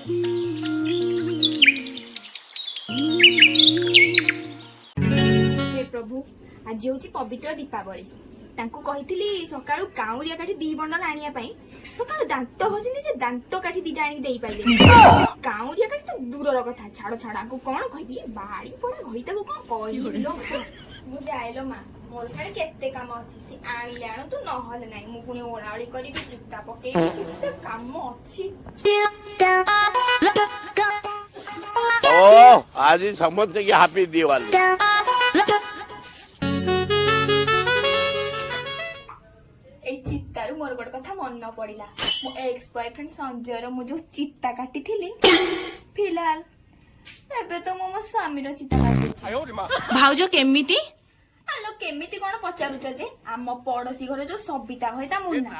हे प्रभु आज हूँ पवित्र दीपावली तांकु कही सकाळु काउरिया काठी 2 बंडल आनिया पई सकाळु दांत घसिनी से दांत काठी 2टा आनी देई पाइले काउरिया काठी तो दूरर कथा छाड़ छाड़ा को कोन कहबी बाड़ी पड़ा घइता को कोन कहलो मु जाइलो मा मोर साडे केते काम अछि से आनी जानो तू नहले नाही मु पुनी ओळाळी करिबी चित्ता पकेई केते काम अछि ओ आज समझ के हैप्पी दिवाली चित्तारू मोर गोटे कथा मन पड़ा मो एक्स बॉयफ्रेंड संजय मु जो चित्ता काटी थी फिलहाल एबे तो मो स्वामी रो चित्ता काटुची भाउज केमिति आलो केमिति कोन पचारुच जे आम पड़ोसी घर जो सबिता होइता मुन्ना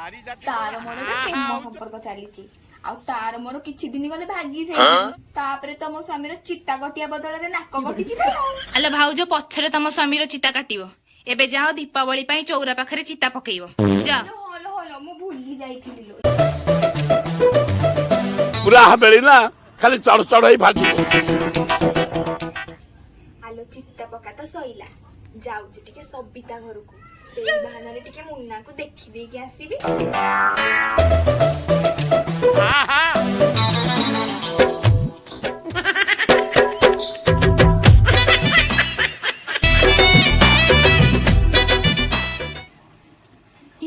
तार मोर प्रेम संपर्क चलीची आ तार मोर किछि दिन गले भागी से तापरे तो मो स्वामी रो चित्ता कटिया बदल रे नाक कटि जिवो आलो भाउज पछरे तम स्वामी रो चित्ता काटिबो एबे जाओ दीपावली पई चौरा पाखरे चित्ता पकेइबो जा हलो हलो मु भूली जाइथिली लो पूरा हबेली ना खाली चढ़ चढ़ ही भाजी आलो चित्ता पका तो सइला जाउची टिके सबिता घर को सेई बहाना रे टिके मुन्ना को देखि दे के आसीबी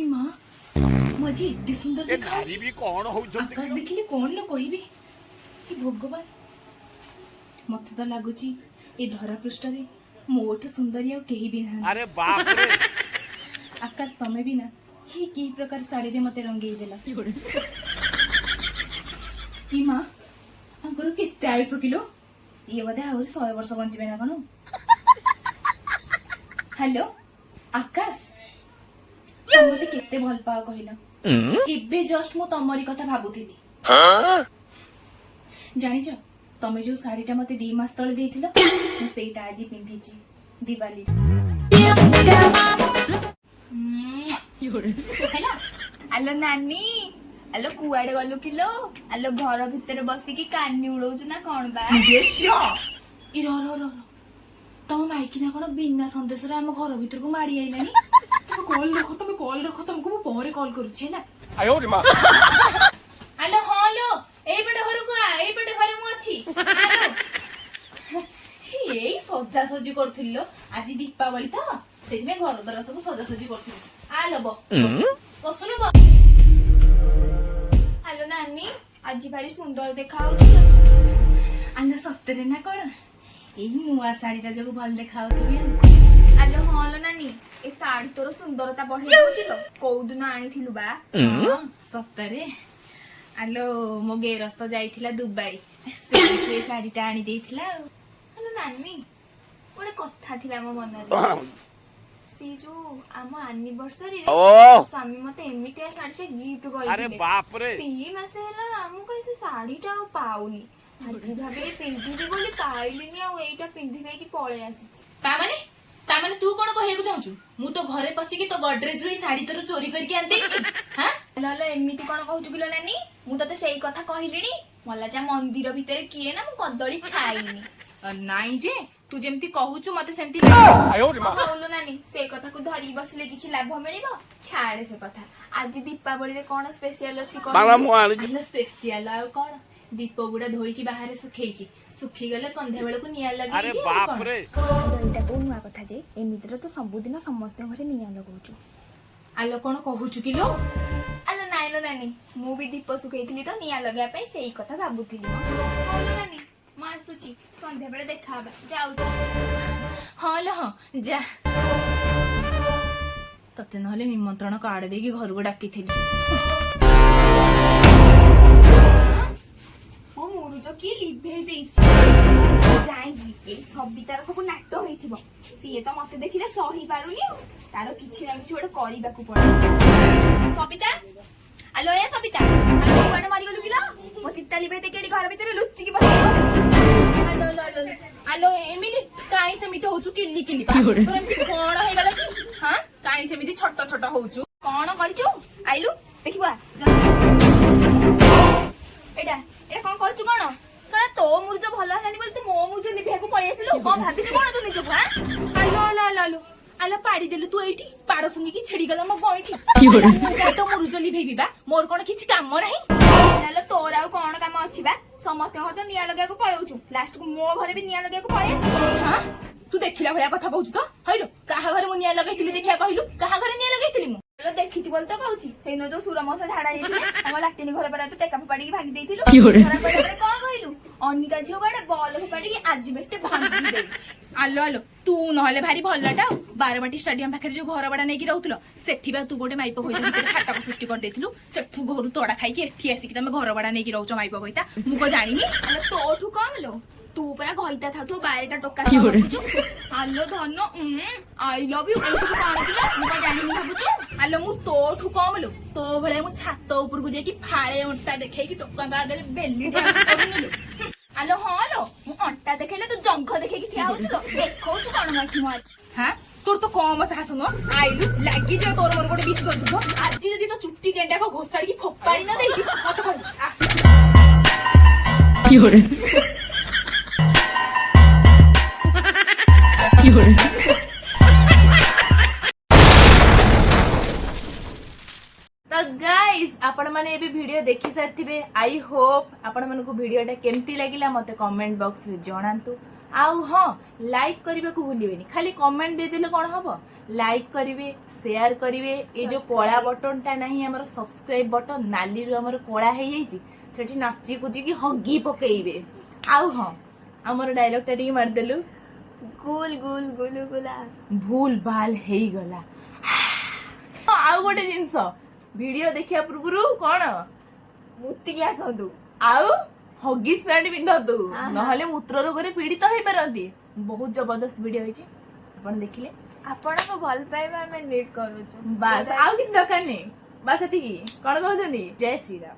इमा मजी इत्ते सुंदर ए नारी भी कौन हो आकाश देखिले कोन न कहबी कि भगवान मते तो लागुची ए धरा पृष्ठ रे मोठ सुंदरी आ केही भी ना अरे बाप रे आकाश तमे भी ना ही की प्रकार साड़ी रे मते रंगेई देला इमा अंकर केते आइसो किलो ये बदे और 100 वर्ष बंचिबे ना कोन हेलो आकाश तुम मते केते भल पाओ कहिला इबे जस्ट मु तमरी कथा भाबुथिली जानिछ तमे जो साड़ीटा मते 2 मास तळे देइथिला मु सेइटा आजि पिंधिची दिवाली हैला आलो नानी आलो कुआडे गलु किलो आलो घर भीतर बसी की कानी उडौछु ना कोन बा इ रो तम माइकिना कोन बिना संदेश रे हम घर भीतर को माडी आइलानी तमे कॉल रखो तुमको मु परे कॉल करूछि ना आयो रे मां हेलो हेलो एई बडे घर को एई बडे घरे मु अछि हेलो एई सज्जा सजी करथिलो आज दीपावली त सेति में घर द्वारा सब सज्जा सजी करथिलो आलो बसुनु आलो नानी आज भारी सुंदर देखाउछु आलो सत्तरे ना कोन एई मुआ साड़ीटा जको भल देखाउथिबे आलो हलो नानी ए साड़ी तोर सुंदरता बढ़े दोछिलो कोउ दिन आनिथिलु बा सत्तरे आलो मो गेरस तो जाइथिला दुबई से साड़ीटा आनी देइथिला आलो नानी गोटे कथा थिला मो मन रे से जो आम एनिवर्सरी रे स्वामी मते एमितिया साड़ीटा गिफ्ट अरे करिथिले बाप रे 3 मास हैला हम कैसे साड़ीटा पाउनी আজি ভাবিলে পিন্ধিবি ବୋଲି ପାଇଲିନି ଆଉ ଏଇଟା ପିନ୍ଧି ଦେଇକି ପଳେଇ ଆସିଛି तामाने तू कोन कहिएको चाहछु मु तो घरे पसिकी तो गडरेज रो साड़ी तोर चोरी करके आन देछि हां ललो एमिति कोन कहूछु किलो नानी मु तते सेई कथा कहिलिनी मला जा मंदिर भितरे किए ना मु कदळी खाइनी नाइ जे तू जेमती कहूछु मते सेमती आयो रे मां बोलो नानी से कथा को धरी बसले किछि लाभ मिलिबो छाड़े से कथा आज दीपावली रे कोन स्पेशल अछि बाला मु आनी कहला स्पेशल आ कोन दीप गुड़ा धोई की बाहर सुखेची सुखी गले संध्या बेला को निया लगी अरे बाप रे एटा तो नुआ कथा जे एमितिर तो सब दिन समस्त घरे निया लगाउछु आलो कोन कहूछु किलो आलो नाइलो नानी मु भी दीप सुखेइथिली तो निया लगा पई सेई कथा भाबुथिली बोलो नानी मासुची संध्या बेला देखाबा जाउची हां ल हां जा तते नहले निमंत्रण कार्ड देकी घर को डाकिथिली जो की लिभे देइछि जाइबी ए सबितार सब नाटो होइथिबो सीए तो मते देखिले सही पारुनी तारो किछि ना किछि ओडे करिबा को पड़े सबिता आलो ए सबिता आलो कोड मारि गलु किलो मो चित्ता लिभे दे केडी घर भीतर लुच्ची की बसो आलो आलो एमिली काई सेमिति होचु किल्ली किल्ली तोर एमति कोण हे गला कि हां काई सेमिति छोट छोट होचु कोण करिछु आइलु देखिबा एडा एडा कोन करछु कोन ମୁରୁଜ ଭଲ ହେଲାନି ବୋଲି ତୁ ମୋ ମୁରୁଜ ନିଭିବାକୁ ପଳେଇ ଆସିଲୁ। କଣ ଭାବିଛୁ କଣ ତୁ ନିଜକୁ? ଆଲୋ ପାଡ଼ି ଦେଲୁ ତୁ ଏଇଠି ପାଡ଼ ଶୁଙ୍ଗିକି ଛିଡିଗଲା ମୋ ଗଇଠି। ତ ମୁରୁଜ ଲିଭେଇବି ବା, ମୋର କଣ କିଛି କାମ ନାହିଁ? ନହେଲେ ତୋର ଆଉ କଣ କାମ ଅଛି ବା? ସମସ୍ତଙ୍କ ଘରେ ତ ନିଆଁ ଲଗେଇବାକୁ ପଳଉଛୁ, ଲାଷ୍ଟକୁ ମୋ ଘରେ ବି ନିଆଁ ଲଗେଇବାକୁ ପଳେଇ ଆସିବୁ। ହଁ ତୁ ଦେଖିଲା ଭଳିଆ କଥା କହୁଛୁ ତ। ହଇଲୁ କାହା ଘରେ ମୁଁ ନିଆଁ ଲଗେଇଥିଲି ଦେଖିଆ କହିଲୁ, କାହା ଘରେ ନିଆଁ ଲଗେଇଥିଲି ମୁଁ? ଦେଖିଛି ବୋଲି ତ କହୁଛି। ସେଇନ ଯୋଉ ସୁରମଶା ଝାଡା ଯାଇଥିଲେ ଆମ ଲାଟିନି ଘର ପରେ ତୁ ଟେକା ଫୋପାଡ଼ିକି ଭାଙ୍ଗି ଦେଇଥିଲୁ। କଣ କହିଲୁ? ଅନିକା ଝିଅ ଗୋଟେ ବଲ ଫୋପାଡ଼ିକି ଆଜି ବେଷ୍ଟ ଭାଙ୍ଗି ଦେଇଛି। ଆଲୋ ତୁ ନହେଲେ ଭାରି ଭଲଟା ଆଉ। ବାରବାଟୀ ଷ୍ଟାଡିୟମ ପାଖରେ ଯୋଉ ଘର ଭଡା ନେଇକି ରହୁଥିଲ, ସେଠି ବା ତୁ ଗୋଟେ ମାଇପ କଇତା ଭିତରେ ଫାଟକ ସୃଷ୍ଟି କରିଦେଇଥିଲୁ। ସେଠୁ ଘରୁ ତଡା ଖାଇକି ଏଠି ଆସିକି ତମେ ଘର ଭଡା ନେଇକି ରହୁଛ ମାଇପ କଇତା। ମୁଁ କଣ ଜାଣିନି? ଆଲୋ ତୋଠୁ କଣ ଲୋ? ତୁ ପରା ଘଇତା ଥାଉ ବାରିଟା ଟୋକା ଭାବୁଛୁ। ଆଲୋ ଧନ ଆଇ ଲଭ୍ ୟୁ ଏଇସବୁ କଣ କିଲୋ? ମୁଁ କଣ ଜାଣିନି ଭାବୁଛୁ? ଆଲୋ ମୁଁ ତୋଠୁ କମ ଲୋ। ତୋ ଭଳିଆ ମୁଁ ଛାତ ଉପରକୁ ଯାଇକି ଫାଳେ ଅଣ୍ଟା ଦେଖେଇକି ଟୋକାଙ୍କ ଆଗରେ ବେଲି ଡ୍ୟାନ୍ସ କରୁନି ଲୋ। ଆଲୋ ହଁ ଲୋ, ମୁଁ ଅଣ୍ଟା ଦେଖେଇଲେ ତୁ ଜଙ୍ଘ ଦେଖେଇକି ଠିଆ ହଉଛୁ ଲୋ। ଦେଖଉଛୁ କଣ ମାଠି ମୋ ହାଁ ତୋର ତ କମ ସାହସ ନୁହଁ। ଆଇଲୁ ଲାଗିଯାଉ ତୋର ମୋର ଗୋଟେ ବିଶ୍ୱଯୁଦ୍ଧ। ଆଜି ଯଦି ତୋ ଚୁଟି ଗେଣ୍ଡାକ ଘୋଷାଡ଼ିକି ଫୋପାଡ଼ି ନ ଦେଇଛି ମତେ କହିବୁ। तो गाइस आपण माने एबे वीडियो देखि सारथिबे। आई होप आपण मानको वीडियोटा केमती लागिला मते कमेंट बॉक्स रे जणांतु। आउ हां लाइक करबा को भूलिबेनी, खाली कमेंट दे देले कोन हबो? लाइक करिवे, शेयर करिवे। ए जो कोळा बटनटा नाही हमर सब्सक्राइब बटन नाली रु हमर कोळा हे जाईची, सेठी नाची कुदी की हगी पकेइबे। आउ हां हमर डायलॉग टा टी मार देलु, गुल गुल गुलगुला भूल भाल हेई गला। आउ गोटे जिंस वीडियो देखिया पूर्वरु कोन मुतिकी आसंतु आउ हगिस पैंट पिंधतु, नहले मूत्र रोगरे पीड़ित होई पारंती। बहुत जबरदस्त वीडियो होईची, आपण देखिले। आपनको भल पाइबा में नीड करूछु बस आउ किसी दरकार नहीं, बस एतिकी। कोन कहउछंदी? जय श्री राम।